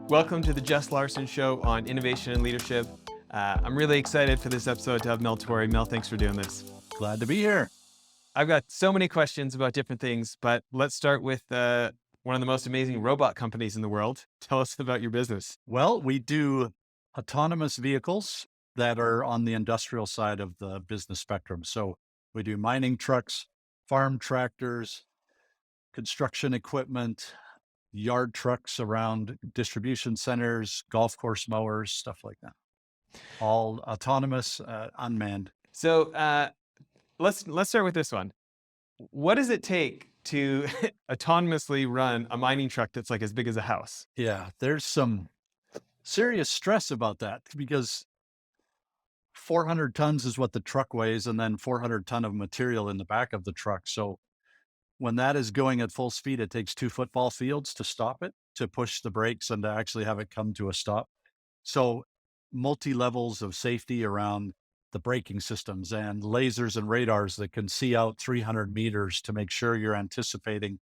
Welcome to the Jess Larsen Show on innovation and leadership. I'm really excited for this episode to have Mel Torrie. Mel, thanks for doing this. Glad to be here. I've got so many questions about different things, but let's start with one of the most amazing robot companies in the world. Tell us about your business. Well, we do autonomous vehicles that are on the industrial side of the business spectrum. So we do mining trucks, farm tractors, construction equipment, yard trucks around distribution centers, golf course mowers, stuff like that. All autonomous, unmanned. So let's start with this one. What does it take to autonomously run a mining truck that's like as big as a house? Yeah, there's some serious stress about that because 400 tons is what the truck weighs, and then 400 ton of material in the back of the truck. So when that is going at full speed, it takes 2 football fields to stop it, to push the brakes and to actually have it come to a stop. So multi levels of safety around the braking systems and lasers and radars that can see out 300 meters to make sure you're anticipating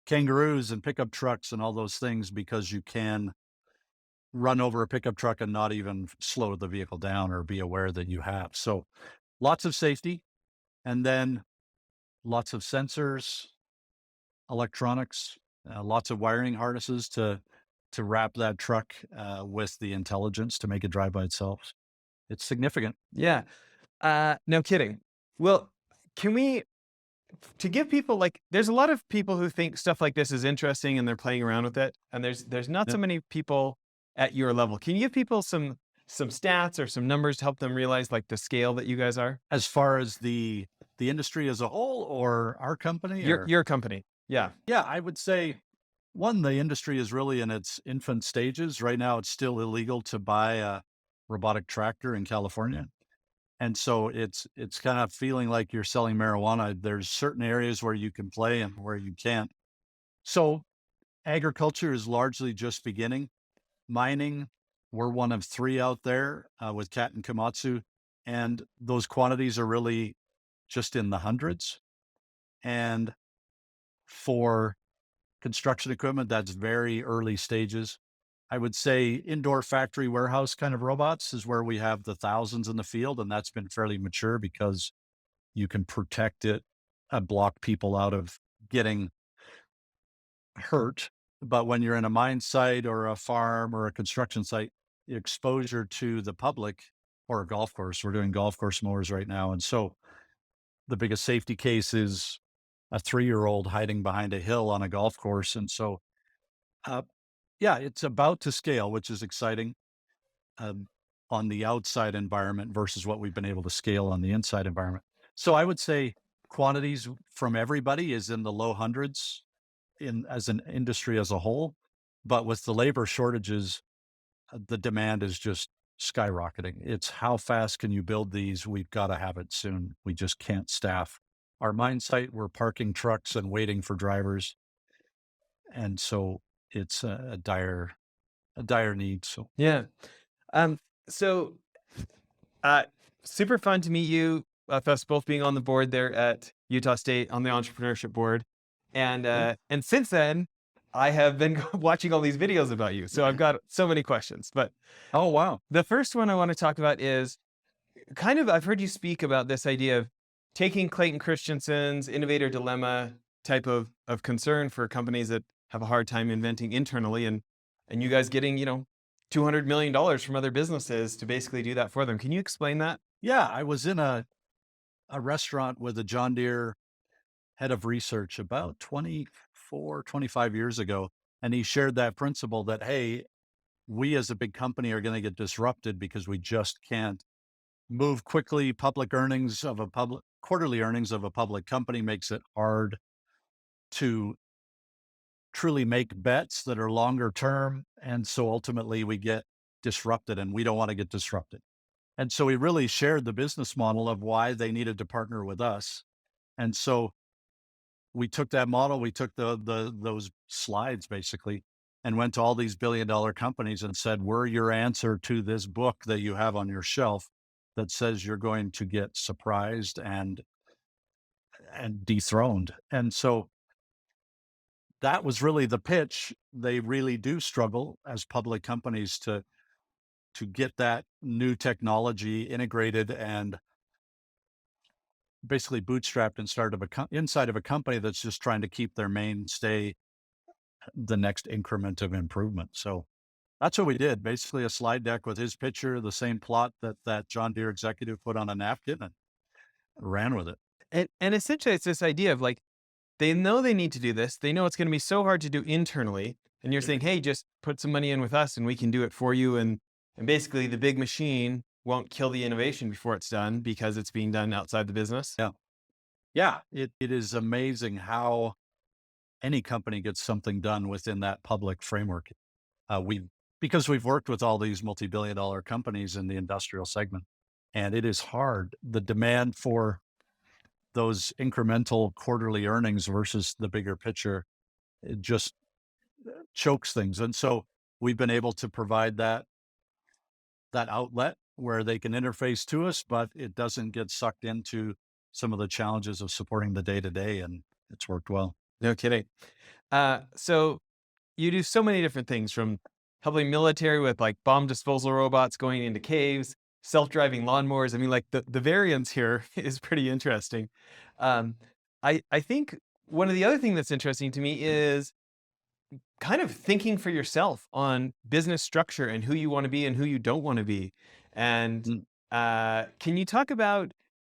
kangaroos and pickup trucks and all those things, because you can run over a pickup truck and not even slow the vehicle down or be aware that you have. So lots of safety, and then lots of sensors, electronics, lots of wiring harnesses to wrap that truck with the intelligence to make it drive by itself. It's significant. Yeah, no kidding. Well, can we, to give people like, there's a lot of people who think stuff like this is interesting and they're playing around with it, and there's not so Yep. many people at your level. Can you give people some stats or some numbers to help them realize like the scale that you guys are? As far as the industry as a whole, or our company, or Your company. Yeah. yeah, I would say one, the industry is really in its infant stages. Right now, it's still illegal to buy a robotic tractor in California. And so it's kind of feeling like you're selling marijuana. There's certain areas where you can play and where you can't. So agriculture is largely just beginning. Mining, we're one of three out there with Cat and Komatsu, and those quantities are really just in the hundreds. And for construction equipment, that's very early stages. I would say indoor factory warehouse kind of robots is where we have the thousands in the field, and that's been fairly mature because you can protect it and block people out of getting hurt. But when you're in a mine site or a farm or a construction site, the exposure to the public, or a golf course, we're doing golf course mowers right now. And so the biggest safety case is a 3-year-old hiding behind a hill on a golf course. And so, uh, yeah, it's about to scale, which is exciting, um, on the outside environment versus what we've been able to scale on the inside environment. So I would say quantities from everybody is in the low hundreds in as an industry as a whole. But with the labor shortages, the demand is just skyrocketing. It's how fast can you build these? We've got to have it soon. We just can't staff our mine site. We're parking trucks and waiting for drivers. And so it's a dire need. So Yeah. So super fun to meet you, with us both being on the board there at Utah State on the entrepreneurship board. yeah. And since then, I have been watching all these videos about you. So I've got so many questions. But Oh, wow. the first one I want to talk about is kind of, I've heard you speak about this idea of taking Clayton Christensen's innovator dilemma type of concern for companies that have a hard time inventing internally, and you guys getting, $200 million from other businesses to basically do that for them. Can you explain that? Yeah. I was in a restaurant with a John Deere head of research about 24, 25 years ago. And he shared that principle that, hey, we as a big company are going to get disrupted because we just can't move quickly. Quarterly earnings of a public company makes it hard to truly make bets that are longer term. And so ultimately we get disrupted, and we don't want to get disrupted. And so we really shared the business model of why they needed to partner with us. And so we took that model, we took those slides basically, and went to all these billion-dollar companies and said, we're your answer to this book that you have on your shelf that says you're going to get surprised and dethroned. And so that was really the pitch. They really do struggle as public companies to get that new technology integrated and basically bootstrapped inside of a company that's just trying to keep their mainstay the next increment of improvement. So that's what we did. Basically, a slide deck with his picture, the same plot that that John Deere executive put on a napkin, and ran with it. And essentially, it's this idea of like they know they need to do this. They know it's going to be so hard to do internally, and you're saying, "Hey, just put some money in with us, and we can do it for you." And basically, the big machine won't kill the innovation before it's done because it's being done outside the business. Yeah, yeah. It is amazing how any company gets something done within that public framework. We because we've worked with all these multi-billion-dollar companies in the industrial segment, and it is hard. The demand for those incremental quarterly earnings versus the bigger picture, it just chokes things. And so we've been able to provide that outlet where they can interface to us, but it doesn't get sucked into some of the challenges of supporting the day to day. And it's worked well. No kidding. So you do so many different things from helping military with like bomb disposal robots going into caves, self-driving lawnmowers. I mean, like the variance here is pretty interesting. Um, I think one of the other things that's interesting to me is kind of thinking for yourself on business structure and who you want to be and who you don't want to be. And Mm. can you talk about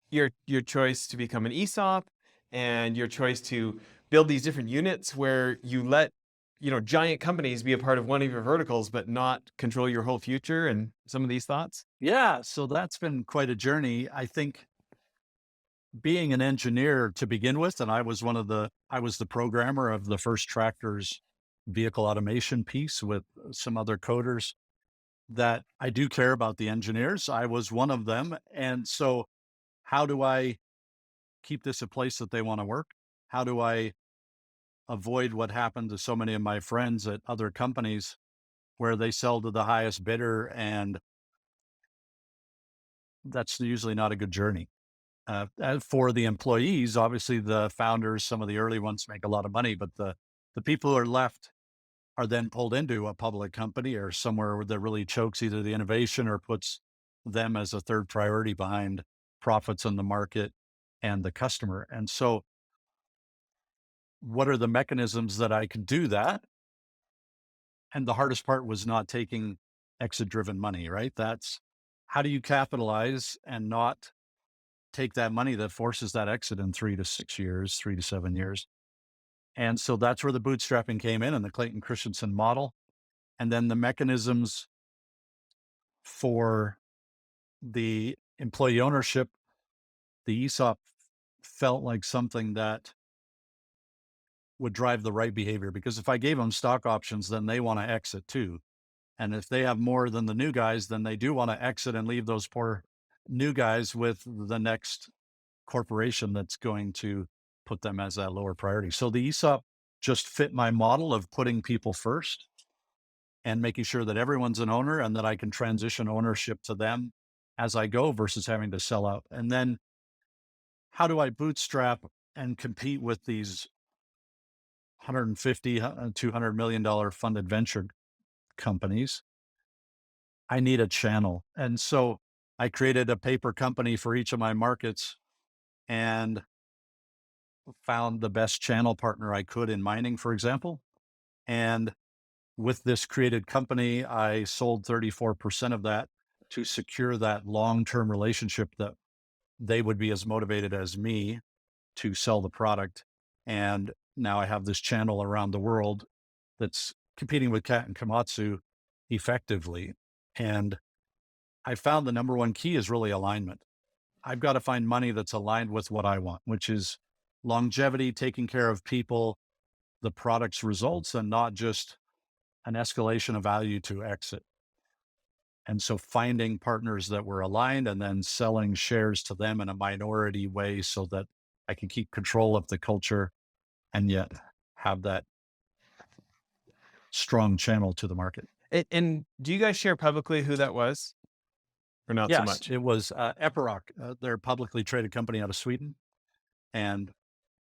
your choice to become an ESOP and your choice to build these different units where you let giant companies be a part of one of your verticals, but not control your whole future and some of these thoughts? Yeah. So that's been quite a journey. I think being an engineer to begin with, and I was the programmer of the first tractor's vehicle automation piece with some other coders that I do care about the engineers. I was one of them. And so how do I keep this a place that they want to work? How do I avoid what happened to so many of my friends at other companies where they sell to the highest bidder, and that's usually not a good journey. As for the employees, obviously the founders, some of the early ones make a lot of money, but the people who are left are then pulled into a public company or somewhere that really chokes either the innovation or puts them as a third priority behind profits on the market and the customer. And so, what are the mechanisms that I can do that? And the hardest part was not taking exit driven money, right? That's how do you capitalize and not take that money that forces that exit in 3 to 6 years, 3 to 7 years. And so that's where the bootstrapping came in and the Clayton Christensen model. And then the mechanisms for the employee ownership, the ESOP felt like something that would drive the right behavior because if I gave them stock options, then they want to exit too. And if they have more than the new guys, then they do want to exit and leave those poor new guys with the next corporation that's going to put them as that lower priority. So the ESOP just fit my model of putting people first and making sure that everyone's an owner and that I can transition ownership to them as I go versus having to sell out. And then how do I bootstrap and compete with these 150, $200 million funded venture companies? I need a channel. And so I created a paper company for each of my markets and found the best channel partner I could in mining, for example. And with this created company, I sold 34% of that to secure that long term relationship that they would be as motivated as me to sell the product. And now I have this channel around the world that's competing with Cat and Komatsu effectively. And I found the number one key is really alignment. I've got to find money that's aligned with what I want, which is longevity, taking care of people, the product's results, and not just an escalation of value to exit. And so finding partners that were aligned and then selling shares to them in a minority way so that I can keep control of the culture and yet have that strong channel to the market. And do you guys share publicly who that was, or not so Yes, much? it was Epiroc. They're a publicly traded company out of Sweden. And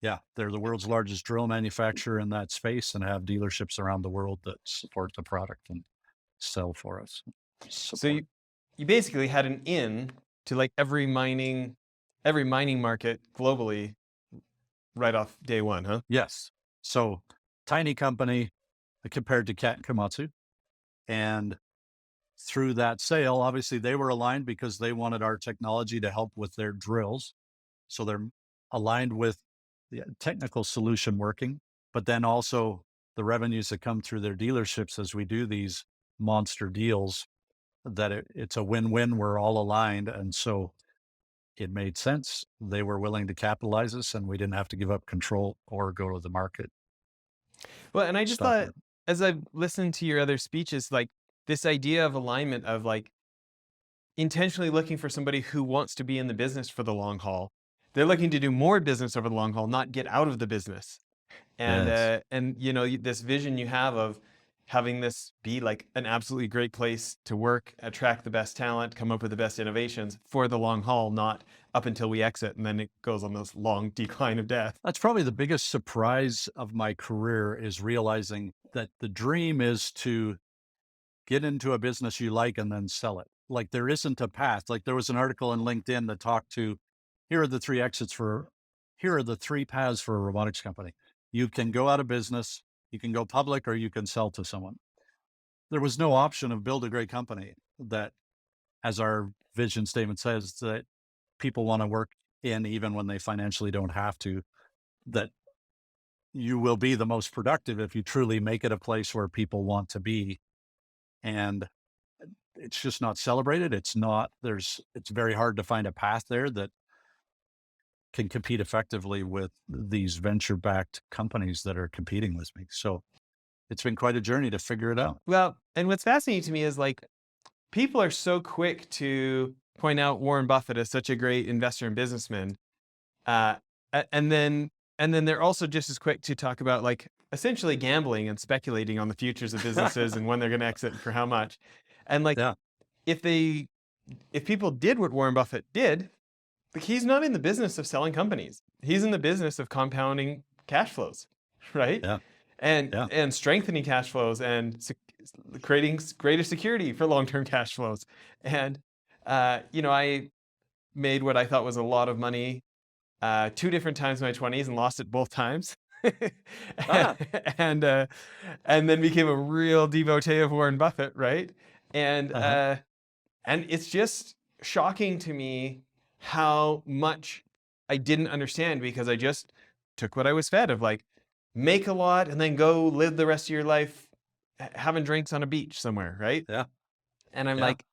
Yeah, they're the world's largest drill manufacturer in that space and have dealerships around the world that support the product and sell for us. So Support. you basically had an in to like every mining market globally right off day one, huh? Yes. So tiny company compared to Cat and Komatsu. And through that sale, obviously they were aligned because they wanted our technology to help with their drills. So they're aligned with the technical solution working, but then also the revenues that come through their dealerships as we do these monster deals, that it's a win-win. We're all aligned. And so it made sense. They were willing to capitalize us and we didn't have to give up control or go to the market. Well, and I just Stop thought it. as I've listened to your other speeches, like this idea of alignment of like intentionally looking for somebody who wants to be in the business for the long haul. They're looking to do more business over the long haul, not get out of the business. Yes. And you know this vision you have of having this be like an absolutely great place to work, attract the best talent, come up with the best innovations for the long haul, not up until we exit and then it goes on this long decline of death. That's probably the biggest surprise of my career is realizing that the dream is to get into a business you like and then sell it. Like there isn't a path. Like there was an article in LinkedIn that talked to here are the three exits for here are the three paths for a robotics company. You can go out of business, you can go public, or you can sell to someone. There was no option of build a great company that, as our vision statement says, that people want to work in even when they financially don't have to, that you will be the most productive if you truly make it a place where people want to be. And it's just not celebrated. It's very hard to find a path there that can compete effectively with these venture backed companies that are competing with me. So it's been quite a journey to figure it out. Well, and what's fascinating to me is like people are so quick to point out Warren Buffett as such a great investor and businessman. Uh, and then they're also just as quick to talk about like essentially gambling and speculating on the futures of businesses and when they're going to exit and for how much. And like Yeah. if people did what Warren Buffett did, like he's not in the business of selling companies. He's in the business of compounding cash flows, right? Yeah. And Yeah. strengthening cash flows and creating greater security for long-term cash flows. And you know, I made what I thought was a lot of money two different times in my 20s and lost it both times. Ah, and then became a real devotee of Warren Buffett, right? And uh-huh. it's just shocking to me how much I didn't understand because I just took what I was fed of like make a lot and then go live the rest of your life having drinks on a beach somewhere, right? Yeah. And I'm Yeah. like,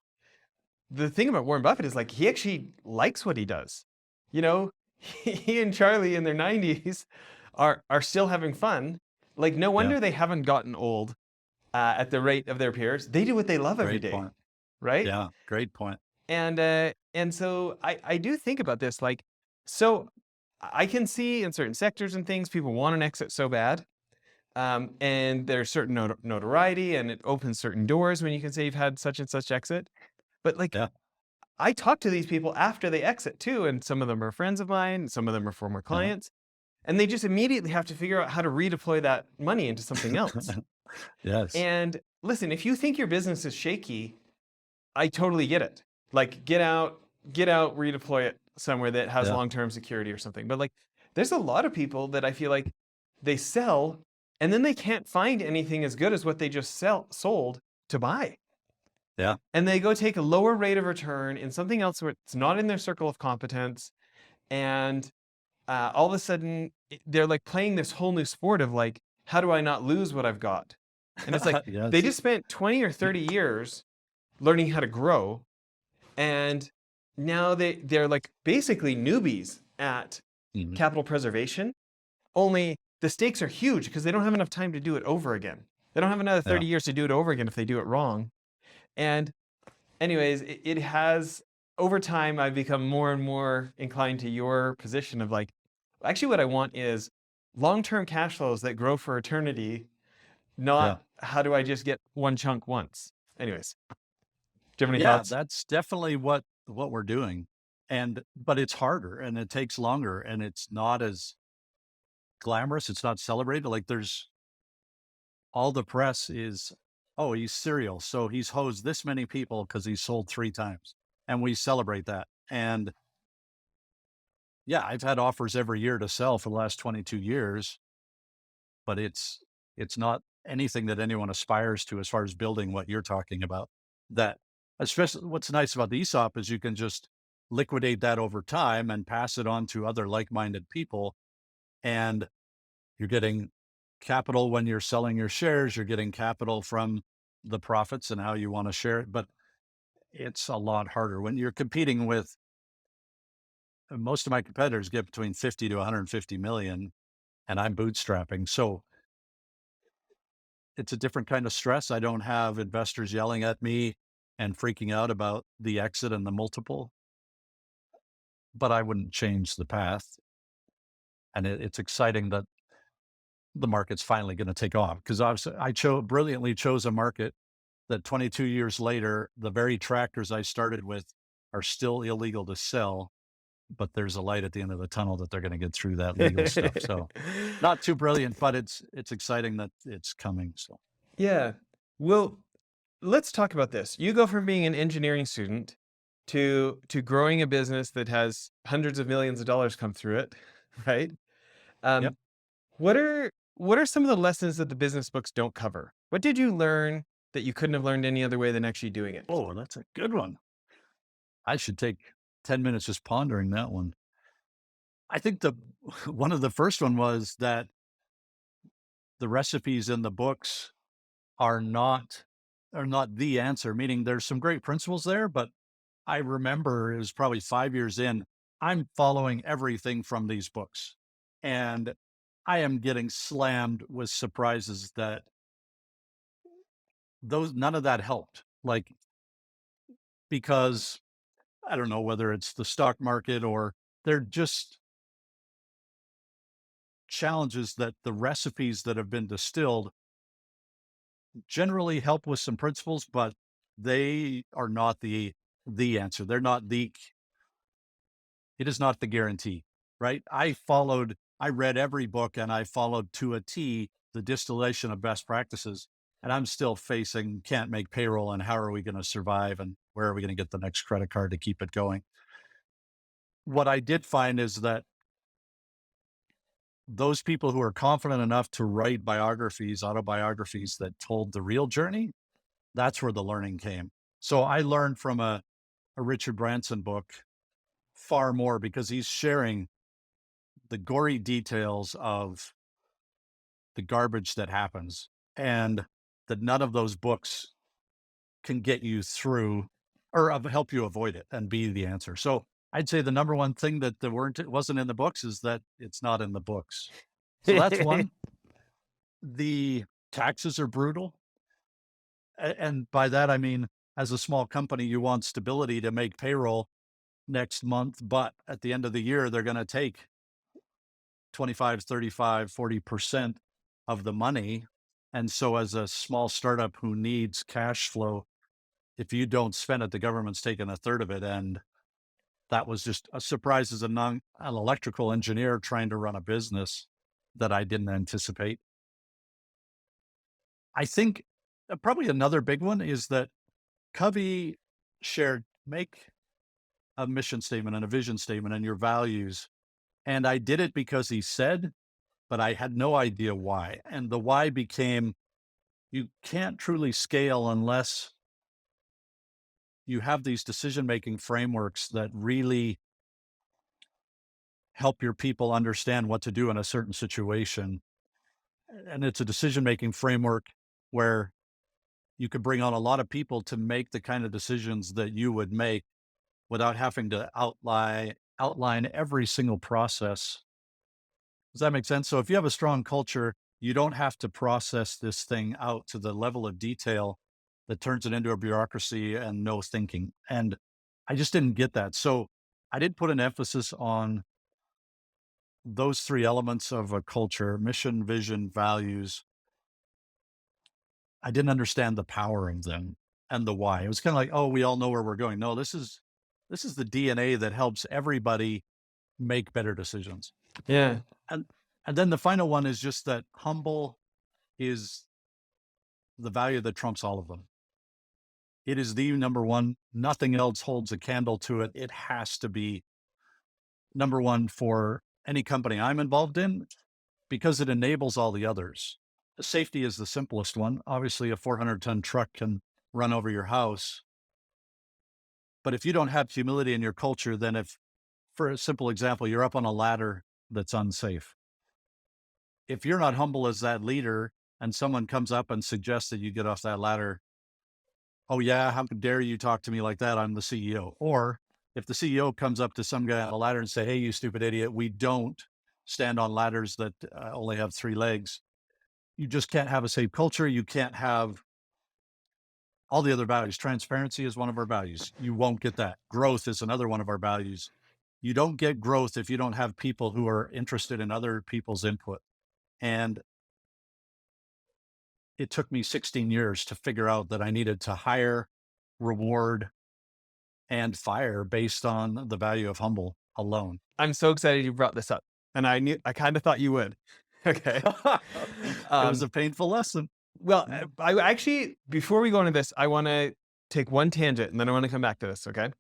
the thing about Warren Buffett is like he actually likes what he does. You know, he and Charlie in their 90s are still having fun. Like no Yeah. wonder they haven't gotten old at the rate of their peers. They do what they love every Great day, point. right? Yeah. Great point. And so I do think about this like so I can see in certain sectors and things people want an exit so bad. And there's certain notoriety and it opens certain doors when you can say you've had such and such exit. But like Yeah. I talk to these people after they exit too, and some of them are friends of mine, some of them are former Uh-huh. clients, and they just immediately have to figure out how to redeploy that money into something else. Yes. And listen, if you think your business is shaky, I totally get it. Like get out, redeploy it somewhere that has Yeah. long-term security or something. But like there's a lot of people that I feel like they sell and then they can't find anything as good as what they just sold to buy. Yeah. And they go take a lower rate of return in something else where it's not in their circle of competence. And all of a sudden, they're like playing this whole new sport of like, how do I not lose what I've got? And it's like they Yes. just spent 20 or 30 years learning how to grow. And now they're like basically newbies at Mhm. capital preservation. Only the stakes are huge because they don't have enough time to do it over again. They don't have another Yeah. 30 years to do it over again if they do it wrong. And anyways, it has over time I've become more and more inclined to your position of like, actually what I want is long-term cash flows that grow for eternity, Yeah. not how do I just get one chunk once. Anyways, do you have any Yeah. thoughts? That's definitely what we're doing. But it's harder and it takes longer and it's not as glamorous. It's not celebrated. Like there's all the press is, oh, he's serial. So he's hosed this many people because he's sold 3 times. And we celebrate that. And yeah, I've had offers every year to sell for the last 22 years, but it's not anything that anyone aspires to as far as building what you're talking about. That especially what's nice about the ESOP is you can just liquidate that over time and pass it on to other like-minded people. And you're getting capital when you're selling your shares, you're getting capital from the profits and how you want to share it. But it's a lot harder when you're competing with most of my competitors get between 50 to 150 million and I'm bootstrapping. So it's a different kind of stress. I don't have investors yelling at me and freaking out about the exit and the multiple, but I wouldn't change the path. And it's exciting that the market's finally going to take off because obviously brilliantly chose a market that 22 years later, the very tractors I started with are still illegal to sell, but there's a light at the end of the tunnel that they're going to get through that legal stuff. So not too brilliant, but it's exciting that it's coming. So Yeah. Well, let's talk about this. You go from being an engineering student to growing a business that has hundreds of millions of dollars come through it, right? yep. Um, what are some of the lessons that the business books don't cover? What did you learn that you couldn't have learned any other way than actually doing it? Oh, that's a good one. I should take 10 minutes just pondering that one. I think the one of the first one was that the recipes in the books are not are not the answer, meaning there's some great principles there, but I remember it was probably 5 years in, I'm following everything from these books. And I am getting slammed with surprises that those none of that helped. Like because I don't know whether it's the stock market or they're just challenges that the recipes that have been distilled generally help with some principles, but they are not the answer. They're not the it is not the guarantee, right? I read every book and I followed to a T the distillation of best practices. And I'm still facing can't make payroll and how are we going to survive and where are we going to get the next credit card to keep it going? What I did find is that those people who are confident enough to write biographies, autobiographies that told the real journey, that's where the learning came. So I learned from a Richard Branson book far more because he's sharing the gory details of the garbage that happens and that none of those books can get you through or help you avoid it and be the answer. So I'd say the number one thing that it wasn't in the books is that it's not in the books. So that's one. The taxes are brutal. And by that, I mean, as a small company, you want stability to make payroll next month. But at the end of the year, they're going to take 25, 35, 40% of the money. And so as a small startup who needs cash flow, if you don't spend it, the government's taking a third of it. And that was just a surprise as an electrical engineer trying to run a business that I didn't anticipate. I think probably another big one is that Covey shared make a mission statement and a vision statement and your values. And I did it because he said, but I had no idea why. And the why became you can't truly scale unless you have these decision making frameworks that really help your people understand what to do in a certain situation. And it's a decision making framework where you could bring on a lot of people to make the kind of decisions that you would make without having to outline every single process. Does that make sense? So if you have a strong culture, you don't have to process this thing out to the level of detail that turns it into a bureaucracy and no thinking. And I just didn't get that. So I did put an emphasis on those 3 elements of a culture: mission, vision, values. I didn't understand the power of them and the why. It was kind of like, oh, we all know where we're going. No, this is the DNA that helps everybody make better decisions. Yeah. And And then the final one is just that humble is the value that trumps all of them. It is the number one. Nothing else holds a candle to it. It has to be number one for any company I'm involved in because it enables all the others. Safety is the simplest one. Obviously, a 400-ton truck can run over your house. But if you don't have humility in your culture, then if, for a simple example, you're up on a ladder that's unsafe, if you're not humble as that leader and someone comes up and suggests that you get off that ladder, oh, yeah, how dare you talk to me like that? I'm the CEO. Or if the CEO comes up to some guy on a ladder and say, hey, you stupid idiot, we don't stand on ladders that only have 3 legs. You just can't have a safe culture. You can't have all the other values. Transparency is one of our values. You won't get that. Growth is another one of our values. You don't get growth if you don't have people who are interested in other people's input. And it took me 16 years to figure out that I needed to hire, reward, and fire based on the value of humble alone. I'm so excited you brought this up, and I kind of thought you would. Okay. It was a painful lesson. Well, I actually, before we go into this, I want to take one tangent and then I want to come back to this. Okay.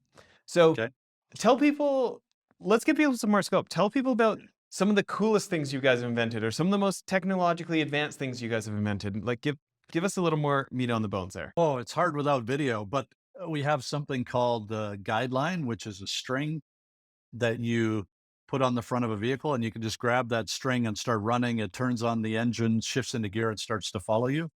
So Okay. tell people, let's give people some more scope. Tell people about some of the coolest things you guys have invented or some of the most technologically advanced things you guys have invented. Like give us a little more meat on the bones there. Oh, it's hard without video, but we have something called the guideline, which is a string that you put on the front of a vehicle and you can just grab that string and start running. It turns on the engine, shifts into gear, it starts to follow you.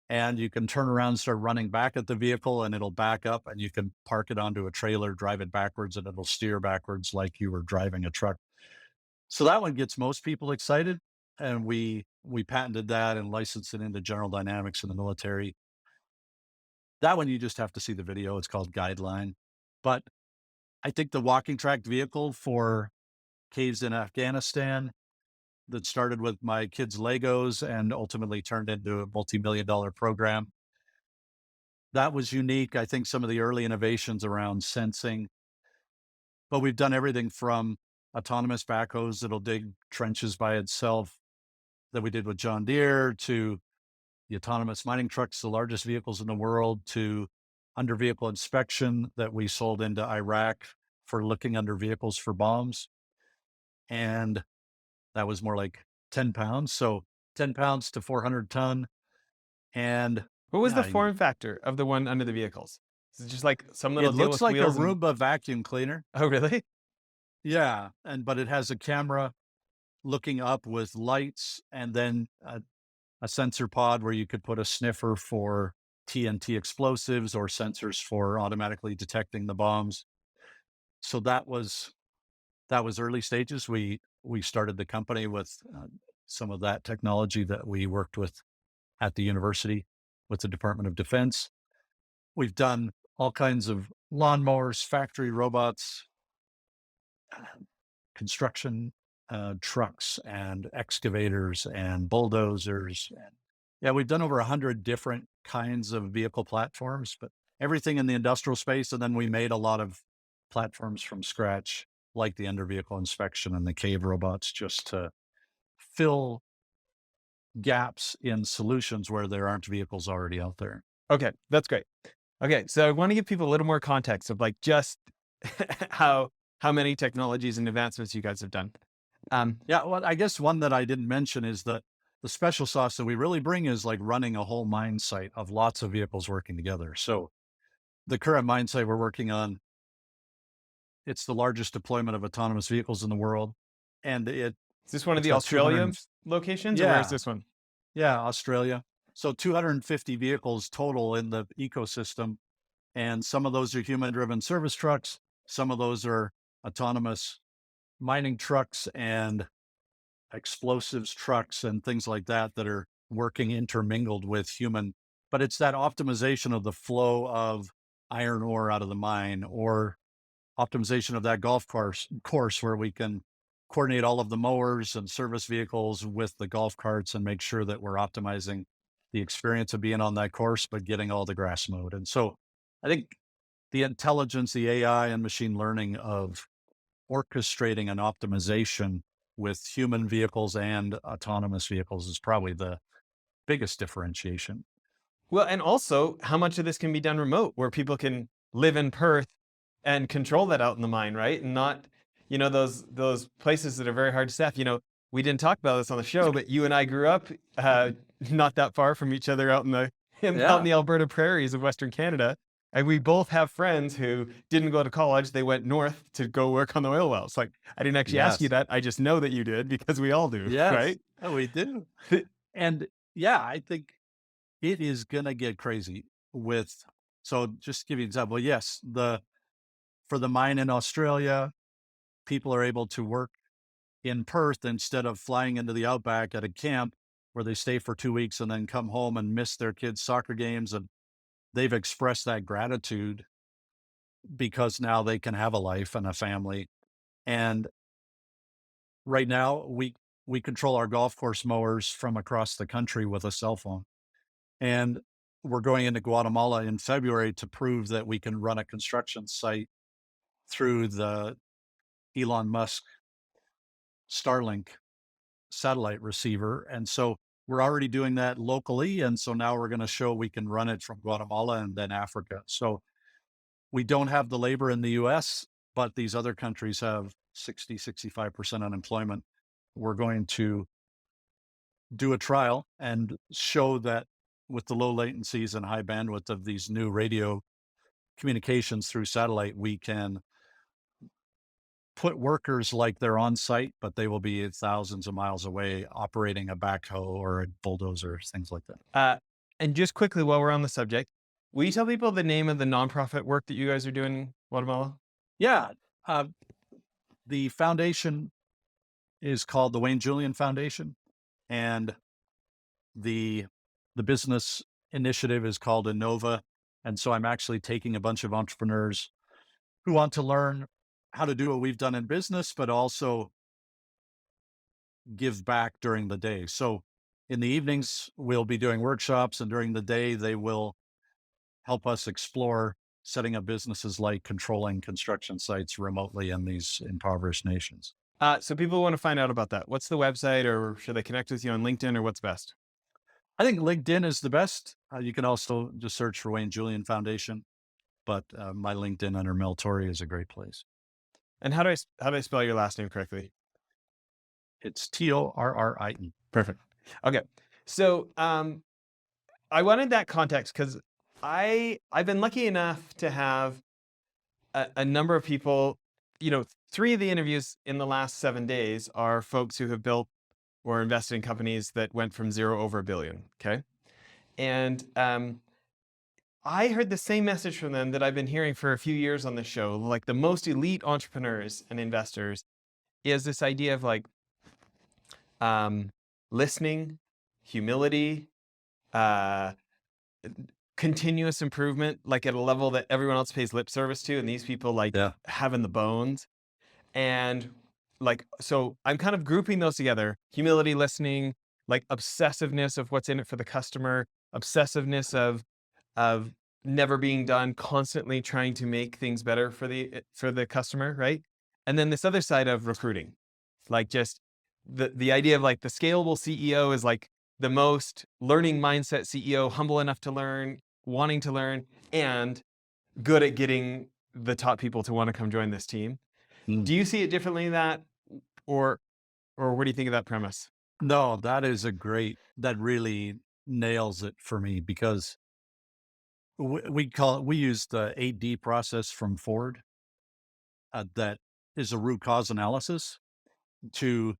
And you can turn around and start running back at the vehicle and it'll back up and you can park it onto a trailer, drive it backwards, and it'll steer backwards like you were driving a truck. So that one gets most people excited. And we patented that and licensed it into General Dynamics in the military. That one you just have to see the video. It's called Guideline. But I think the walking track vehicle for caves in Afghanistan that started with my kids' Legos and ultimately turned into a multi-million-dollar program. That was unique. I think some of the early innovations around sensing, but we've done everything from autonomous backhoes that'll dig trenches by itself that we did with John Deere to the autonomous mining trucks, the largest vehicles in the world, to under vehicle inspection that we sold into Iraq for looking under vehicles for bombs. And that was more like 10 pounds. So 10 pounds to 400-ton. And What was the yeah, form factor of the one under the vehicles? Is it just like some it little deal looks with like a wheels? Roomba vacuum cleaner. Oh, really? Yeah. But it has a camera looking up with lights and then a sensor pod where you could put a sniffer for TNT explosives or sensors for automatically detecting the bombs. So that was early stages. We started the company with some of that technology that we worked with at the university with the Department of Defense. We've done all kinds of lawnmowers, factory robots, construction trucks and excavators and bulldozers. And yeah, we've done over 100 different kinds of vehicle platforms, but everything in the industrial space. And then we made a lot of platforms from scratch, like the under vehicle inspection and the cave robots, just to fill gaps in solutions where there aren't vehicles already out there. Okay, that's great. Okay, so I want to give people a little more context of like just how many technologies and advancements you guys have done. Yeah, well, I guess one that I didn't mention is that the special sauce that we really bring is like running a whole mine site of lots of vehicles working together. So the current mine site we're working on, it's the largest deployment of autonomous vehicles in the world. And Is this one of it's the got 200, Australia locations, or where is yeah, this one? yeah, Australia. So 250 vehicles total in the ecosystem. And some of those are human driven service trucks. Some of those are autonomous mining trucks and explosives trucks and things like that that are working intermingled with human. But it's that optimization of the flow of iron ore out of the mine or optimization of that golf course where we can coordinate all of the mowers and service vehicles with the golf carts and make sure that we're optimizing the experience of being on that course, but getting all the grass mowed. And so I think the intelligence, the AI and machine learning of orchestrating an optimization with human vehicles and autonomous vehicles is probably the biggest differentiation. Well, and also how much of this can be done remote, where people can live in Perth and control that out in the mine, right? And not, those places that are very hard to staff. We didn't talk about this on the show, but you and I grew up not that far from each other out in out in Yeah. the Alberta prairies of Western Canada. And we both have friends who didn't go to college. They went north to go work on the oil wells. Like, I didn't actually ask you Yes. that. I just know that you did because we all do, Yes. right? Oh, we do. And yeah, I think it is gonna get crazy with so just to give you an example, yes, the for the mine in Australia, people are able to work in Perth instead of flying into the outback at a camp where they stay for 2 weeks and then come home and miss their kids' soccer games, and they've expressed that gratitude because now they can have a life and a family. And right now, we control our golf course mowers from across the country with a cell phone. And we're going into Guatemala in February to prove that we can run a construction site through the Elon Musk Starlink satellite receiver. And so we're already doing that locally. And so now we're going to show we can run it from Guatemala and then Africa. So we don't have the labor in the US, but these other countries have 65% unemployment. We're going to do a trial and show that with the low latencies and high bandwidth of these new radio communications through satellite, we can put workers like they're on site, but they will be thousands of miles away operating a backhoe or a bulldozer, things like that. Uh, and just quickly, while we're on the subject, will you tell people the name of the nonprofit work that you guys are doing in Guatemala? Yeah. Uh, the foundation is called the Wayne Julian Foundation, and the the business initiative is called Innova. And so I'm actually taking a bunch of entrepreneurs who want to learn how to do what we've done in business, but also give back during the day. So in the evenings, we'll be doing workshops, and during the day, they will help us explore setting up businesses like controlling construction sites remotely in these impoverished nations. So people want to find out about that. What's the website, or should they connect with you on LinkedIn, or what's best? I think LinkedIn is the best. You can also just search for Wayne Julian Foundation, but my LinkedIn under Mel Torrie is a great place. And how do I spell your last name correctly? It's Torrie. Perfect. Okay. So I wanted that context because I've been lucky enough to have a number of people. Three of the interviews in the last 7 days are folks who have built or invested in companies that went from zero over a billion. Okay. And I heard the same message from them that I've been hearing for a few years on the show. Like, the most elite entrepreneurs and investors is this idea of like um, listening, humility, uh, continuous improvement, like at a level that everyone else pays lip service to, and these people like Yeah. having the bones. And like, so I'm kind of grouping those together: humility, listening, like obsessiveness of what's in it for the customer, obsessiveness of never being done, constantly trying to make things better for the customer, right? And then this other side of recruiting, like just the idea of like the scalable CEO is like the most learning mindset CEO, humble enough to learn, wanting to learn, and good at getting the top people to want to come join this team. Mm. Do you see it differently than that, or what do you think of that premise? No, that really nails it for me because we use the 8D process from Ford that is a root cause analysis to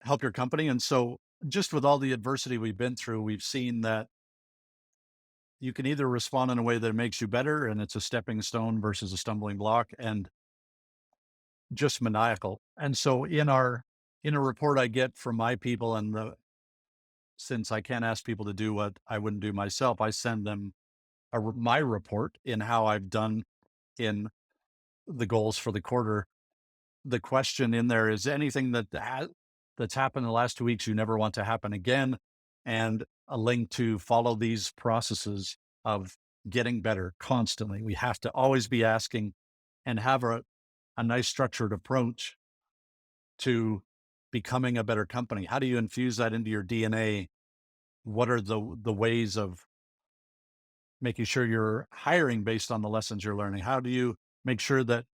help your company. And so, just with all the adversity we've been through, we've seen that you can either respond in a way that makes you better and it's a stepping stone versus a stumbling block, and just maniacal. And so, in a report I get from my people, and since I can't ask people to do what I wouldn't do myself, I send them my report in how I've done in the goals for the quarter. The question in there is anything that's happened in the last 2 weeks you never want to happen again, and a link to follow these processes of getting better constantly. We have to always be asking and have a nice structured approach to becoming a better company? How do you infuse that into your DNA? What are the ways of making sure you're hiring based on the lessons you're learning? How do you make sure that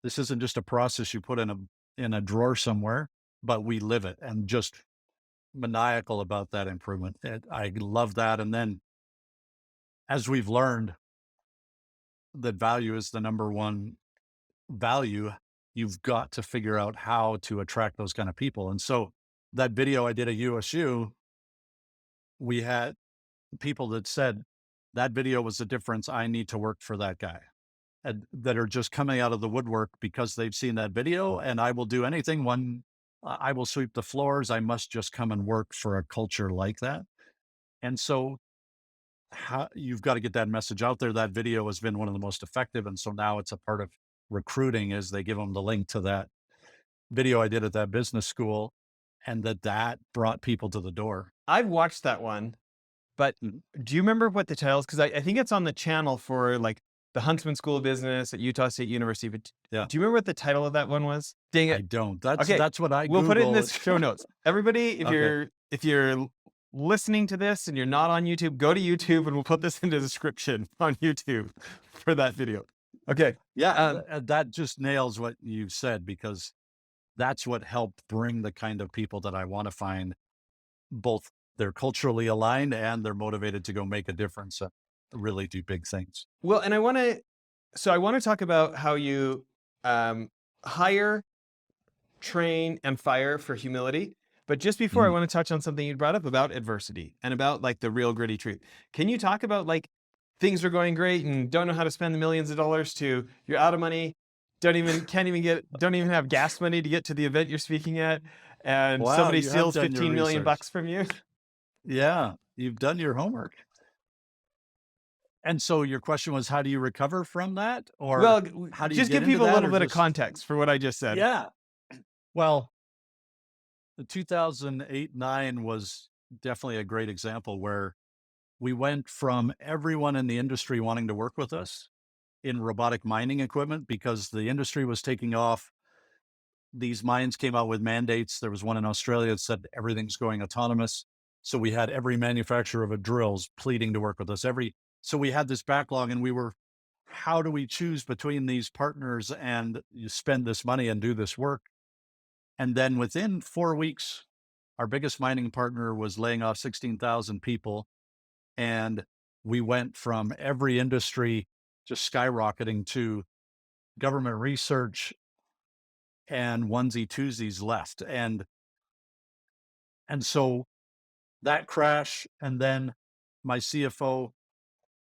this isn't just a process you put in a drawer somewhere, but we live it and just maniacal about that improvement? I love that. And then as we've learned that value is the number one value, you've got to figure out how to attract those kind of people. And so that video I did at USU, we had people that said that video was the difference. I need to work for that guy. And that are just coming out of the woodwork because they've seen that video. And I will do anything when I will sweep the floors. I must just come and work for a culture like that. And so how you've got to get that message out there. That video has been one of the most effective. And so now it's a part of recruiting as they give them the link to that video I did at that business school, and that brought people to the door. I've watched that one, but Mhm. do you remember what the title is? Because I think it's on the channel for like the Huntsman School of Business at Utah State University. But Yeah, do you remember what the title of that one was? Dang I it. don't. That's Okay, that's what I we'll put it in Google. this show notes. Everybody, Okay. if you're listening to this and you're not on YouTube, go to YouTube and we'll put this in the description on YouTube for that video. Okay. Yeah, that just nails what you said, because that's what helped bring the kind of people that I want to find. Both they're culturally aligned and they're motivated to go make a difference, really do big things. Well, and I want to talk about how you hire, train, and fire for humility. But just before, I Mhm. want to touch on something you brought up about adversity and about like the real gritty truth. Can you talk about like things are going great and don't know how to spend the millions of dollars to you're out of money, don't even have gas money to get to the event you're speaking at, and Wow, somebody you have steals done your 15 million research. bucks from you? Yeah, you've done your homework. And so your question was, how do you recover from that? Or Well, how do you just get give into people a that? little Or bit of just, context for what I just said. yeah. Well, the 2008-9 was definitely a great example where we went from everyone in the industry wanting to work with us in robotic mining equipment because the industry was taking off. These mines came out with mandates. There was one in Australia that said everything's going autonomous. So we had every manufacturer of a drills pleading to work with us. So we had this backlog, and we were, how do we choose between these partners and you spend this money and do this work? And then within 4 weeks, our biggest mining partner was laying off 16,000 people. And we went from every industry just skyrocketing to government research and onesie twosies left. And so that crash, and then my CFO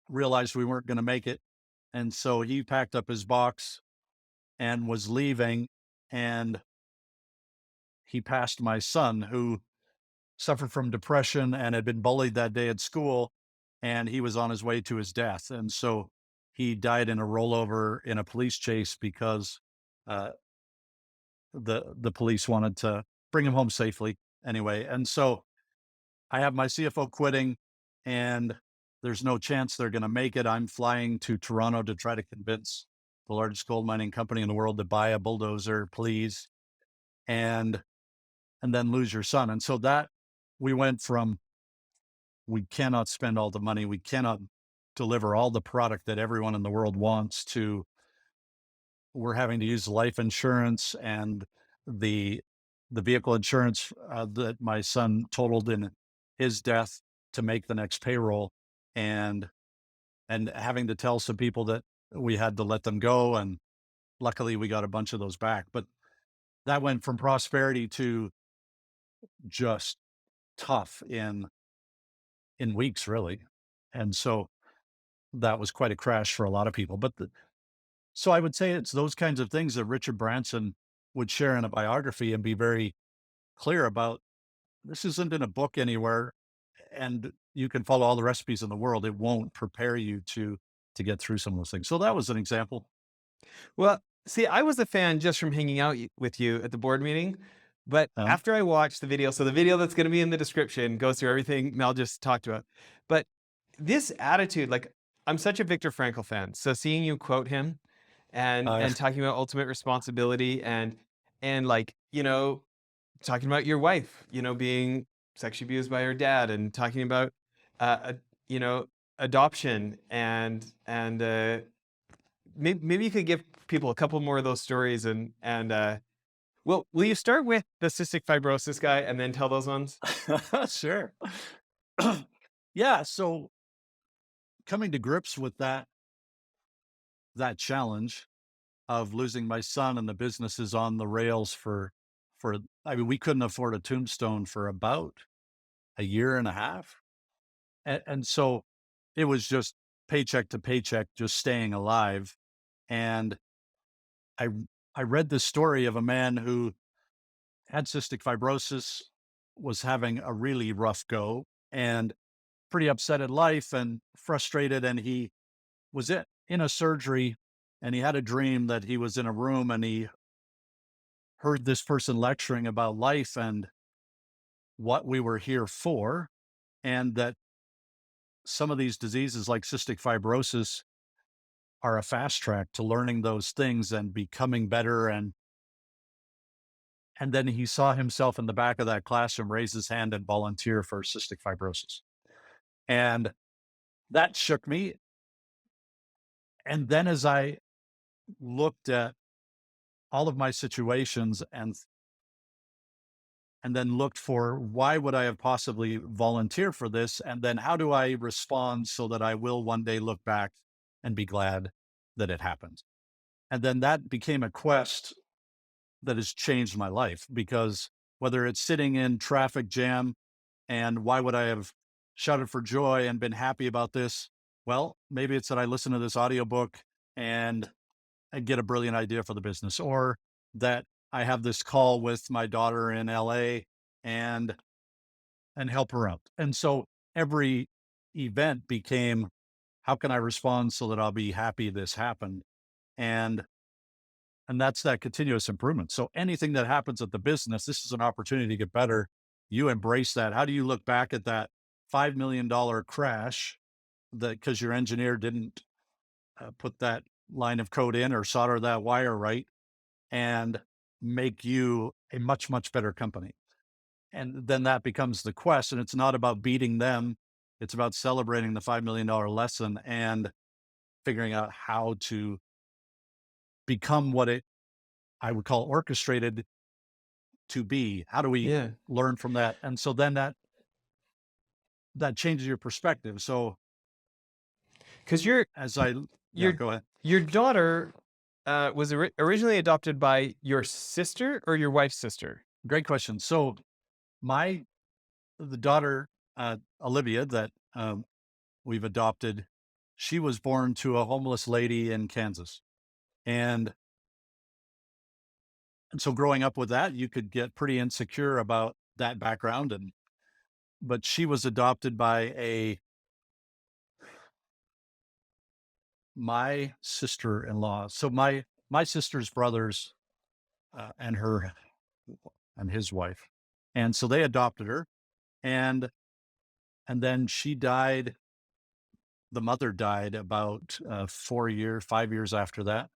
realized we weren't going to make it. And so he packed up his box and was leaving. And he passed my son, who suffered from depression and had been bullied that day at school. And he was on his way to his death. And so he died in a rollover in a police chase because uh, the police wanted to bring him home safely anyway. And so I have my CFO quitting, and there's no chance they're going to make it. I'm flying to Toronto to try to convince the largest gold mining company in the world to buy a bulldozer, please, and and then lose your son. And so that we went from, we cannot spend all the money, we cannot deliver all the product that everyone in the world wants, to we're having to use life insurance and the the vehicle insurance that my son totaled in his death to make the next payroll, and having to tell some people that we had to let them go, and luckily we got a bunch of those back. But that went from prosperity to just tough in weeks, really. And so that was quite a crash for a lot of people. So I would say it's those kinds of things that Richard Branson would share in a biography and be very clear about. This isn't in a book anywhere, and you can follow all the recipes in the world. It won't prepare you to get through some of those things. So that was an example. Well, see, I was a fan just from hanging out with you at the board meeting. But Um, after I watched the video, so the video that's going to be in the description goes through everything Mel just talked about. But this attitude, like, I'm such a Viktor Frankl fan. So seeing you quote him and uh, talking about ultimate responsibility and like, talking about your wife, being sexually abused by her dad, and talking about, uh, you know, adoption, and maybe you could give people a couple more of those stories, and well, will you start with the cystic fibrosis guy and then tell those ones? Sure. Yeah, so coming to grips with that challenge of losing my son and the business is on the rails for I mean, we couldn't afford a tombstone for about a year and a half. And so it was just paycheck to paycheck, just staying alive. And I I read this story of a man who had cystic fibrosis, was having a really rough go and pretty upset at life and frustrated. And he was in a surgery and he had a dream that he was in a room and he heard this person lecturing about life and what we were here for. And that some of these diseases like cystic fibrosis are a fast track to learning those things and becoming better. And then he saw himself in the back of that classroom raise his hand and volunteer for cystic fibrosis. And that shook me. And then as I looked at all of my situations and then looked for why would I have possibly volunteered for this? And then how do I respond so that I will one day look back and be glad that it happened? And then that became a quest that has changed my life because whether it's sitting in traffic jam and why would I have shouted for joy and been happy about this? Well, maybe it's that I listen to this audiobook and I get a brilliant idea for the business, or that I have this call with my daughter in LA and help her out. And so every event became how can I respond so that I'll be happy this happened? And that's that continuous improvement. So anything that happens at the business, this is an opportunity to get better. You embrace that. How do you look back at that $5 million crash that because your engineer didn't put that line of code in or solder that wire right and make you a much, much better company? And then that becomes the quest. And it's not about beating them, it's about celebrating the $5 million lesson and figuring out how to become what I would call orchestrated to be. How do we Yeah, learn from that? And so then that changes your perspective. So because your as I yeah, your go ahead. your daughter was originally adopted by your sister or your wife's sister. Great question. So my the daughter Olivia that we've adopted, she was born to a homeless lady in Kansas. And so growing up with that, you could get pretty insecure about that background but she was adopted by a my sister-in-law. So my sister's brothers and her and his wife. And so they adopted her and then she died. The mother died about 5 years after that.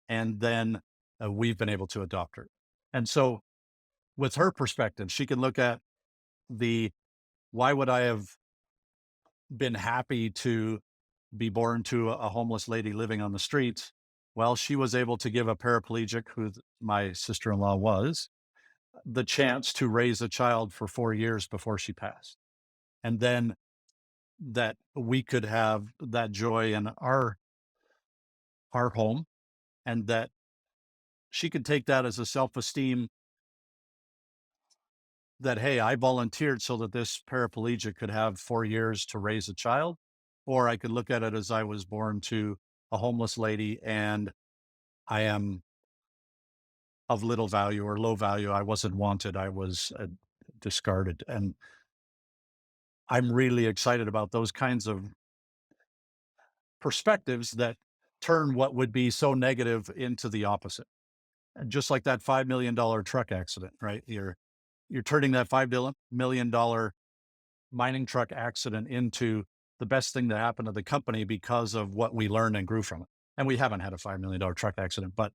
And then we've been able to adopt her. And so with her perspective, she can look at the why would I have been happy to be born to a homeless lady living on the streets? Well, she was able to give a paraplegic, who my sister in law was, the chance to raise a child for 4 years before she passed. And then that we could have that joy in our home and that she could take that as a self-esteem that, hey, I volunteered so that this paraplegic could have 4 years to raise a child. Or I could look at it as I was born to a homeless lady and I am of little value or low value. I wasn't wanted. I was discarded. And I'm really excited about those kinds of perspectives that turn what would be so negative into the opposite. And just like that $5 million truck accident, right? You're turning that $5 million mining truck accident into the best thing that happened to the company because of what we learned and grew from it. And we haven't had a $5 million truck accident, but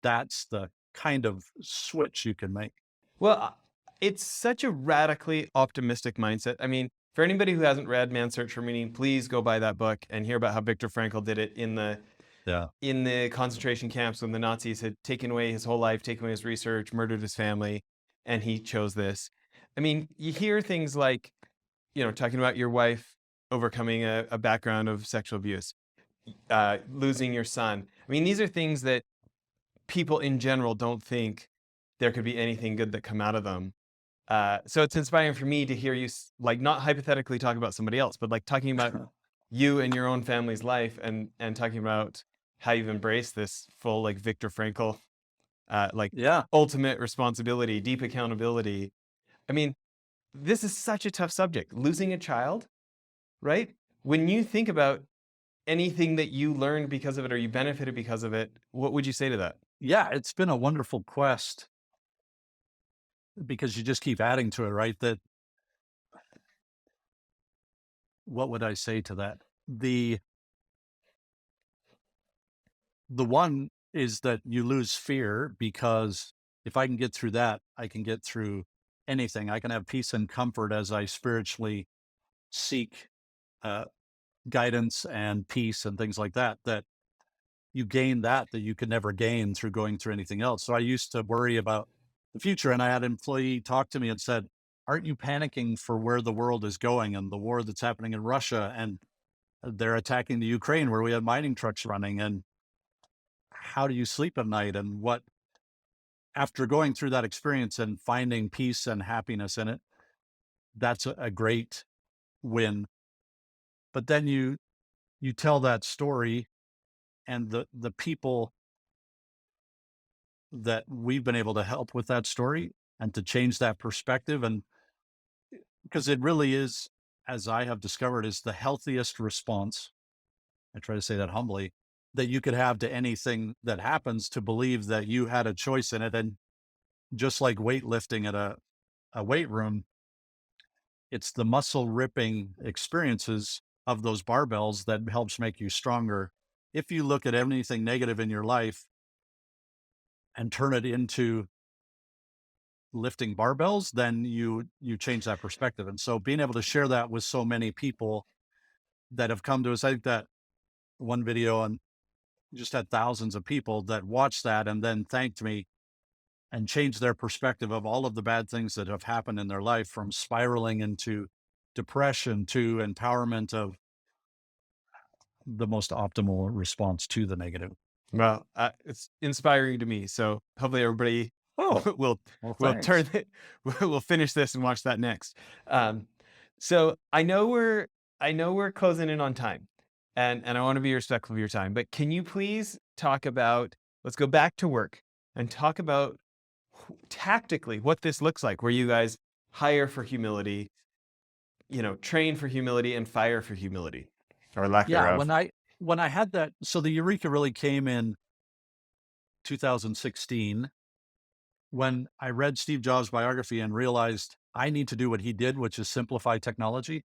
that's the kind of switch you can make. Well, It's such a radically optimistic mindset. I mean, for anybody who hasn't read Man's Search for Meaning, please go buy that book and hear about how Viktor Frankl did it Yeah. in the concentration camps when the Nazis had taken away his whole life, taken away his research, murdered his family, and he chose this. I mean, you hear things like, talking about your wife overcoming a background of sexual abuse, losing your son. I mean, these are things that people in general don't think there could be anything good that come out of them. So it's inspiring for me to hear you like not hypothetically talk about somebody else, but like talking about you and your own family's life, and talking about how you've embraced this full like Viktor Frankl, like Yeah. ultimate responsibility, deep accountability. I mean, this is such a tough subject. Losing a child, right? When you think about anything that you learned because of it or you benefited because of it, what would you say to that? Yeah. It's been a wonderful quest because you just keep adding to it, right? That what would I say to that? The one is that you lose fear because if I can get through that, I can get through anything. I can have peace and comfort as I spiritually seek uh, guidance and peace and things like that. That you gain that you could never gain through going through anything else. So I used to worry about the future, and I had an employee talk to me and said, "Aren't you panicking for where the world is going and the war that's happening in Russia and they're attacking the Ukraine where we have mining trucks running and how do you sleep at night and what?" After going through that experience and finding peace and happiness in it, that's a great win. But then you tell that story and the people that we've been able to help with that story and to change that perspective. And because it really is, as I have discovered, is the healthiest response. I try to say that humbly, that you could have to anything that happens, to believe that you had a choice in it. And just like weightlifting at a weight room, it's the muscle ripping experiences of those barbells that helps make you stronger. If you look at anything negative in your life and turn it into lifting barbells, then you change that perspective. And so being able to share that with so many people that have come to us, I think that one video and just had thousands of people that watched that and then thanked me and changed their perspective of all of the bad things that have happened in their life, from spiraling into depression to empowerment of the most optimal response to the negative. Well, it's inspiring to me. So hopefully everybody Oh, will well, will thanks. turn it, we'll finish this and watch that next. So I know we're closing in on time, and I want to be respectful of your time. But can you please talk about? Let's go back to work and talk about tactically what this looks like, where you guys hire for humility, train for humility, and fire for humility, or lack Yeah, thereof. when I had that, so the eureka really came in 2016 when I read Steve Jobs' biography and realized I need to do what he did, which is simplify technology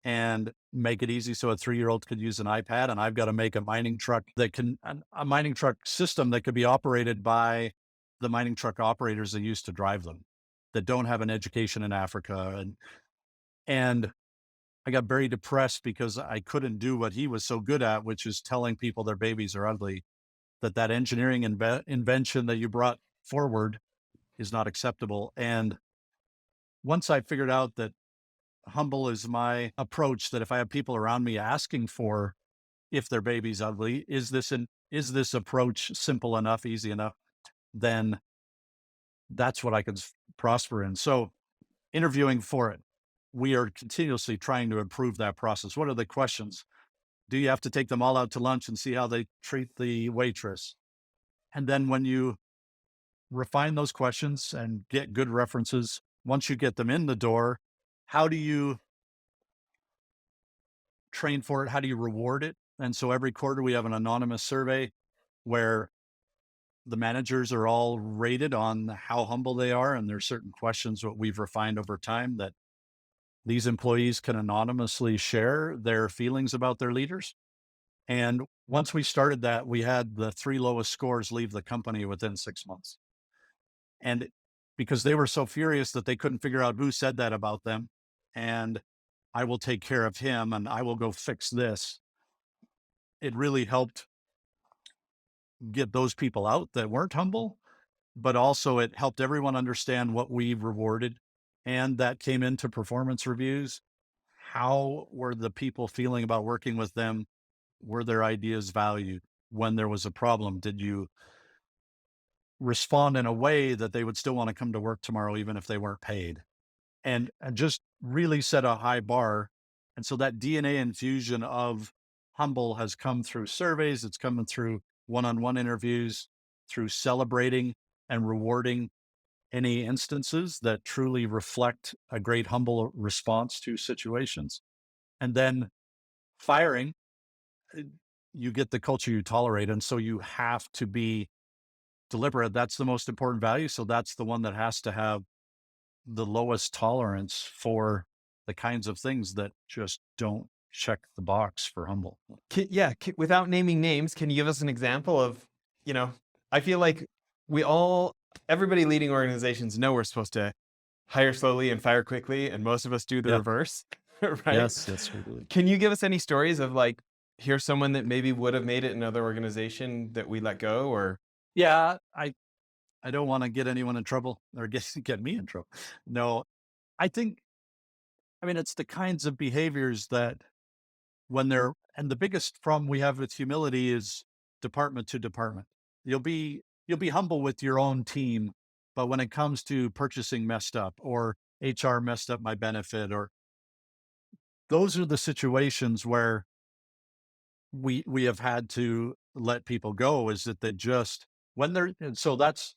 and make it easy so a 3-year-old could use an iPad. And I've got to make a mining truck that can, a mining truck system that could be operated by the mining truck operators that used to drive them, that don't have an education in Africa. And I got very depressed because I couldn't do what he was so good at, which is telling people their babies are ugly, that engineering invention that you brought forward is not acceptable. And once I figured out that humble is my approach, that if I have people around me asking for if their baby's ugly, is this approach simple enough, easy enough, then that's what I can prosper in. So interviewing for it, we are continuously trying to improve that process. What are the questions? Do you have to take them all out to lunch and see how they treat the waitress? And then when you refine those questions and get good references, once you get them in the door, how do you train for it? How do you reward it? And so every quarter we have an anonymous survey where the managers are all rated on how humble they are. And there's certain questions what we've refined over time that these employees can anonymously share their feelings about their leaders. And once we started that, we had the 3 lowest scores leave the company within 6 months. And because they were so furious that they couldn't figure out who said that about them. And I will take care of him and I will go fix this. It really helped get those people out that weren't humble, but also it helped everyone understand what we rewarded. And that came into performance reviews. How were the people feeling about working with them? Were their ideas valued? When there was a problem, did you respond in a way that they would still want to come to work tomorrow, even if they weren't paid? And just really set a high bar. And so that DNA infusion of humble has come through surveys, it's coming through one-on-one interviews, through celebrating and rewarding any instances that truly reflect a great humble response to situations. And then firing, uh, you get the culture you tolerate. And so you have to be deliberate. That's the most important value. So that's the one that has to have the lowest tolerance for the kinds of things that just don't check the box for humble. Yeah, without naming names, can you give us an example of, I feel like we all, everybody leading organizations know we're supposed to hire slowly and fire quickly, and most of us do the Yeah. reverse, right? Yes. Yes. We believe. Can you give us any stories of like, here's someone that maybe would have made it in another organization that we let go, or Yeah. I don't want to get anyone in trouble or get me in trouble. No, I think, I mean, it's the kinds of behaviors that when they're, and the biggest problem we have with humility is department to department. You'll be humble with your own team, but when it comes to purchasing messed up or HR messed up my benefit, or those are the situations where we have had to let people go, is that they just when they're, and so that's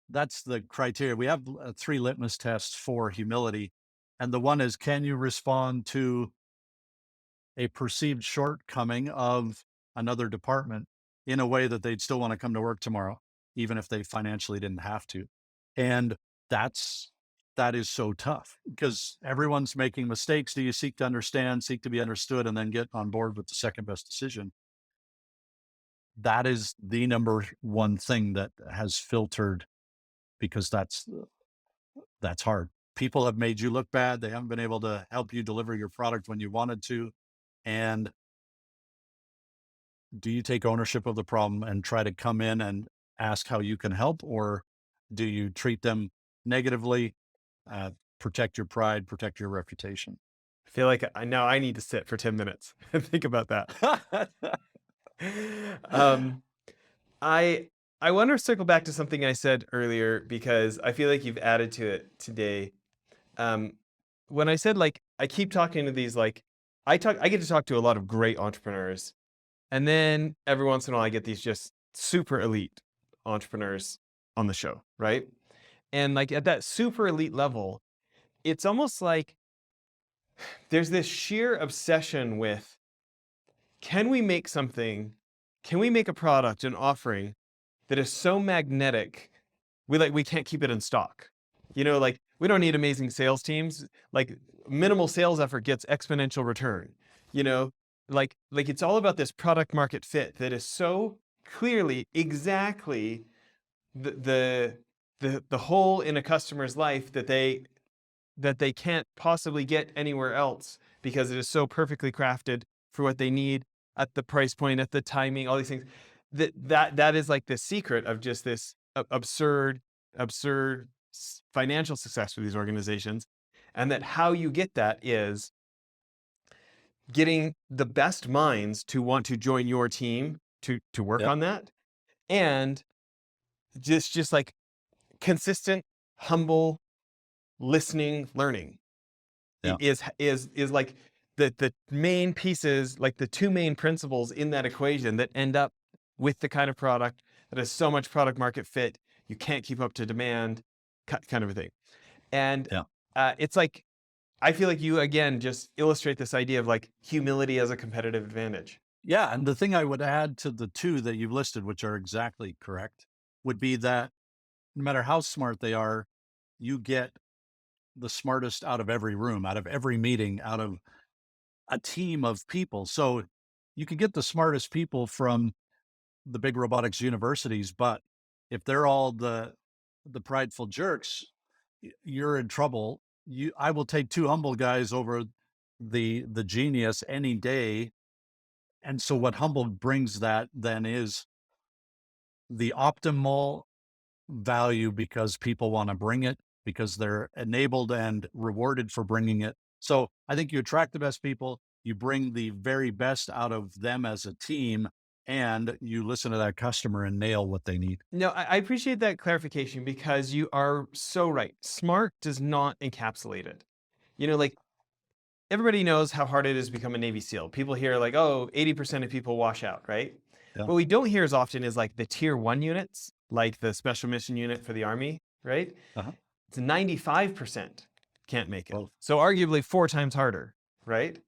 the criteria. We have three litmus tests for humility. And the one is, can you respond to a perceived shortcoming of another department in a way that they'd still want to come to work tomorrow, even if they financially didn't have to? And that's that is so tough because everyone's making mistakes. Do you seek to understand, seek to be understood, and then get on board with the second best decision? That is the number one thing that has filtered, because that's hard. People have made you look bad. They haven't been able to help you deliver your product when you wanted to. And do you take ownership of the problem and try to come in and ask how you can help? Or do you treat them negatively, protect your pride, protect your reputation? I feel like I need to sit for 10 minutes and think about that. Um, I I want to circle back to something I said earlier because I feel like you've added to it today. Um, when I said like I keep talking to these like I get to talk to a lot of great entrepreneurs, and then every once in a while I get these just super elite entrepreneurs on the show, right? And like at that super elite level, it's almost like there's this sheer obsession with can we make something, can we make a product, an offering that is so magnetic, we can't keep it in stock. Like we don't need amazing sales teams. Like minimal sales effort gets exponential return. You know, like it's all about this product market fit that is so clearly exactly the hole in a customer's life that they can't possibly get anywhere else because it is so perfectly crafted for what they need at the price point, at the timing, all these things. That is like the secret of just this absurd financial success for these organizations, and that how you get that is getting the best minds to want to join your team to work Yep. on that, and just like consistent, humble listening, learning Yeah. is like the main pieces, like the two main principles in that equation that end up with the kind of product that has so much product market fit you can't keep up to demand, kind of a thing. And Yeah. it's like I feel like you again just illustrate this idea of like humility as a competitive advantage. Yeah. And the thing I would add to the two that you've listed, which are exactly correct, would be that no matter how smart they are, you get the smartest out of every room, out of every meeting, out of a team of people. So you could get the smartest people from the big robotics universities, but if they're all the the prideful jerks, you're in trouble. I will take two humble guys over the genius any day. And so what humble brings that then is the optimal value because people want to bring it, because they're enabled and rewarded for bringing it. So I think you attract the best people, you bring the very best out of them as a team, and you listen to that customer and nail what they need. No, I appreciate that clarification because you are so right. Smart does not encapsulate it. Like everybody knows how hard it is to become a Navy SEAL. People hear like, oh, 80% of people wash out, right? Yeah. What we don't hear as often is like the tier 1 units, like the special mission unit for the Army, right? Uh-huh. It's 95% can't make it. Both. So arguably 4 times harder, right?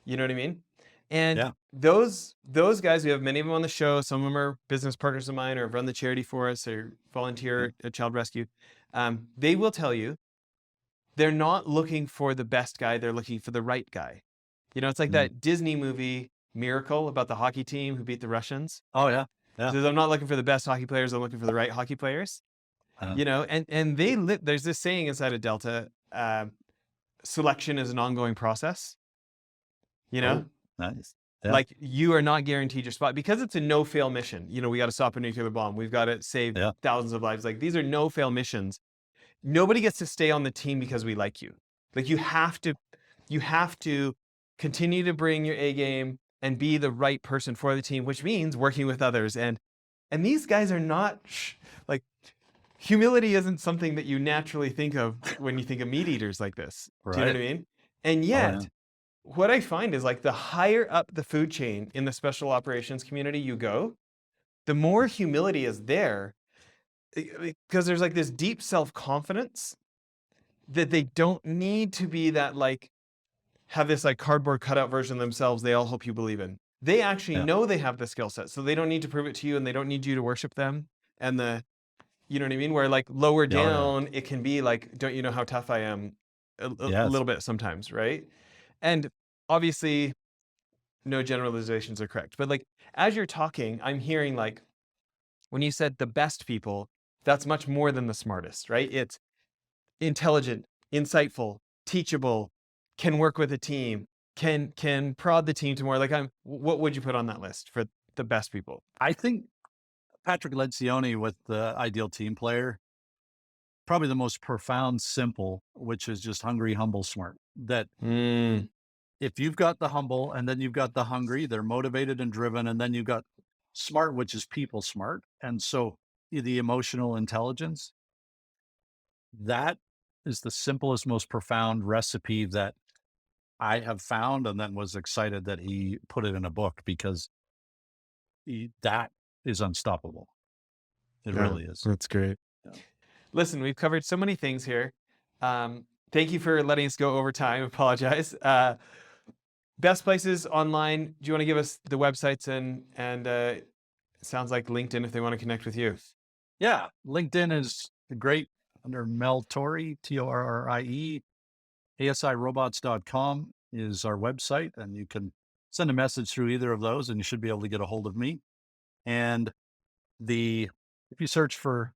You know what I mean? And Yeah. those guys, we have many of them on the show. Some of them are business partners of mine or have run the charity for us or Yeah. volunteer at child rescue. They will tell you they're not looking for the best guy. They're looking for the right guy. It's like Mm. that Disney movie Miracle about the hockey team who beat the Russians. Oh yeah. He Yeah. says, I'm not looking for the best hockey players. I'm looking for the right hockey players. Uh, And there's this saying inside of Delta, selection is an ongoing process. oh, nice. Yeah. Like you are not guaranteed your spot because it's a no-fail mission. We got to stop a nuclear bomb. We've got to save Yeah. thousands of lives. Like these are no-fail missions. Nobody gets to stay on the team because we like you. Like you have to continue to bring your A game and be the right person for the team, which means working with others. And these guys are not like humility isn't something that you naturally think of when you think of meat eaters like this. Do you know what I mean? And Oh, yet, yeah. what I find is like the higher up the food chain in the special operations community you go, the more humility is there because there's like this deep self-confidence that they don't need to be that like have this like cardboard cutout version of themselves they all hope you believe in. They actually Yeah. know they have the skill set, so they don't need to prove it to you and they don't need you to worship them. And you know what I mean? Where like lower Oh, yeah. down, it can be like, don't you know how tough I am? A Yes. little bit sometimes, right? And obviously, no generalizations are correct. But like as you're talking, I'm hearing like when you said the best people, that's much more than the smartest, right? It's intelligent, insightful, teachable, can work with a team, can prod the team to more. Like what would you put on that list for the best people? I think Patrick Lencioni with the ideal team player, probably the most profound simple, which is just hungry, humble, smart. That Mm, if you've got the humble and then you've got the hungry, they're motivated and driven, and then you've got smart, which is people smart. And so the emotional intelligence, that is the simplest, most profound recipe that I have found, and then was excited that he put it in a book because that is unstoppable. It yeah, really is. that's great. Yeah. Listen, we've covered so many things here. Thank you for letting us go over time. Apologize. Best places online. Do you want to give us the websites and it sounds like LinkedIn if they want to connect with you? Yeah. LinkedIn is great under Mel Torrie, Torrie. ASIrobots.com is our website, and you can send a message through either of those, and you should be able to get a hold of me. And if you search for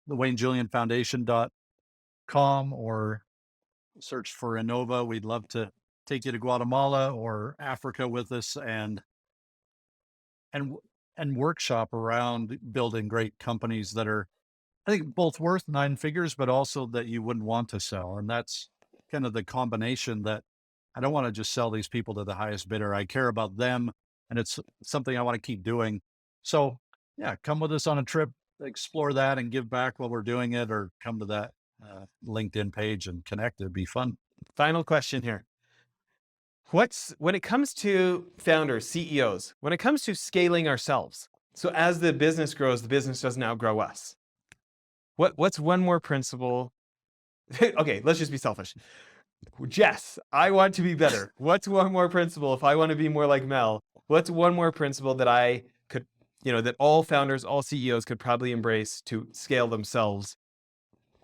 the WayneJulianFoundation.com or search for Innova, we'd love to take you to Guatemala or Africa with us and and workshop around building great companies that are, I think, both worth 9 figures, but also that you wouldn't want to sell. And that's kind of the combination that I don't want to just sell these people to the highest bidder. I care about them, and it's something I want to keep doing. So yeah, come with us on a trip, explore that and give back while we're doing it, or come to that LinkedIn page and connect. It'd be fun. Final question here. When it comes to founders, CEOs, when it comes to scaling ourselves, so as the business grows, the business doesn't outgrow us. What's one more principle? Okay, let's just be selfish. Jess, I want to be better. What's one more principle if I want to be more like Mel? What's one more principle that I could, that all founders, all CEOs could probably embrace to scale themselves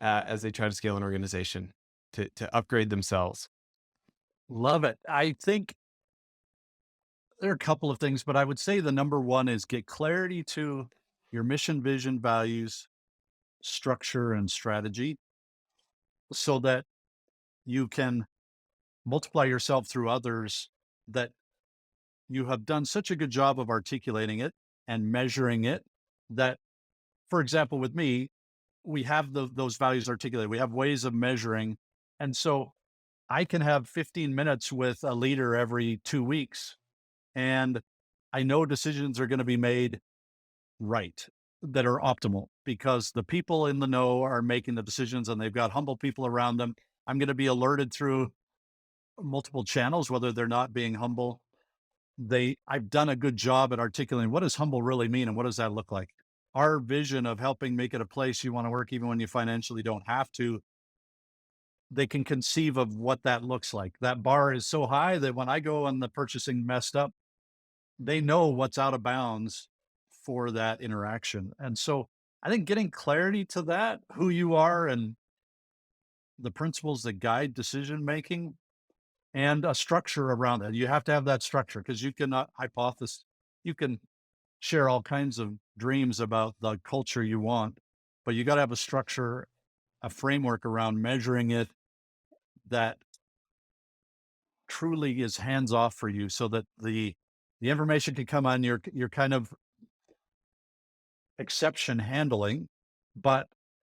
as they try to scale an organization, to upgrade themselves? Love it. I think there are a couple of things, but I would say the number one is get clarity to your mission, vision, values, structure and strategy so that you can multiply yourself through others, that you have done such a good job of articulating it and measuring it that, for example, with me, we have those values articulated. We have ways of measuring. And so I can have 15 minutes with a leader every 2 weeks, and I know decisions are going to be made right, that are optimal, because the people in the know are making the decisions and they've got humble people around them. I'm going to be alerted through multiple channels, whether they're not being humble. I've done a good job at articulating what does humble really mean and what does that look like. Our vision of helping make it a place you want to work even when you financially don't have to, they can conceive of what that looks like. That bar is so high that when I go and the purchasing messed up, they know what's out of bounds for that interaction. And so I think getting clarity to that, who you are and the principles that guide decision making, and a structure around it. You have to have that structure because you cannot hypothesis, you can share all kinds of dreams about the culture you want, but you got to have a structure, a framework around measuring it that truly is hands off for you, so that the information can come on your kind of exception handling, but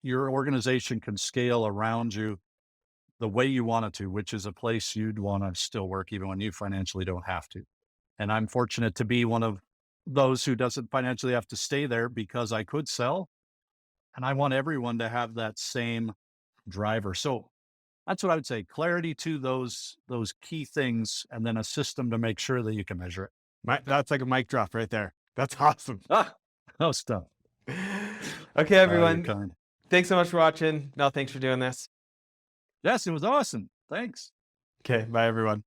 your organization can scale around you the way you want it to, which is a place you'd want to still work even when you financially don't have to. And I'm fortunate to be one of those who doesn't financially have to stay there because I could sell. And I want everyone to have that same driver. So that's what I would say. Clarity to those key things, and then a system to make sure that you can measure it. That's like a mic drop right there. That's awesome. Oh, stuff. Okay, You're everyone. kind. Thanks so much for watching. No, thanks for doing this. Yes, it was awesome. Thanks. Okay, bye, everyone.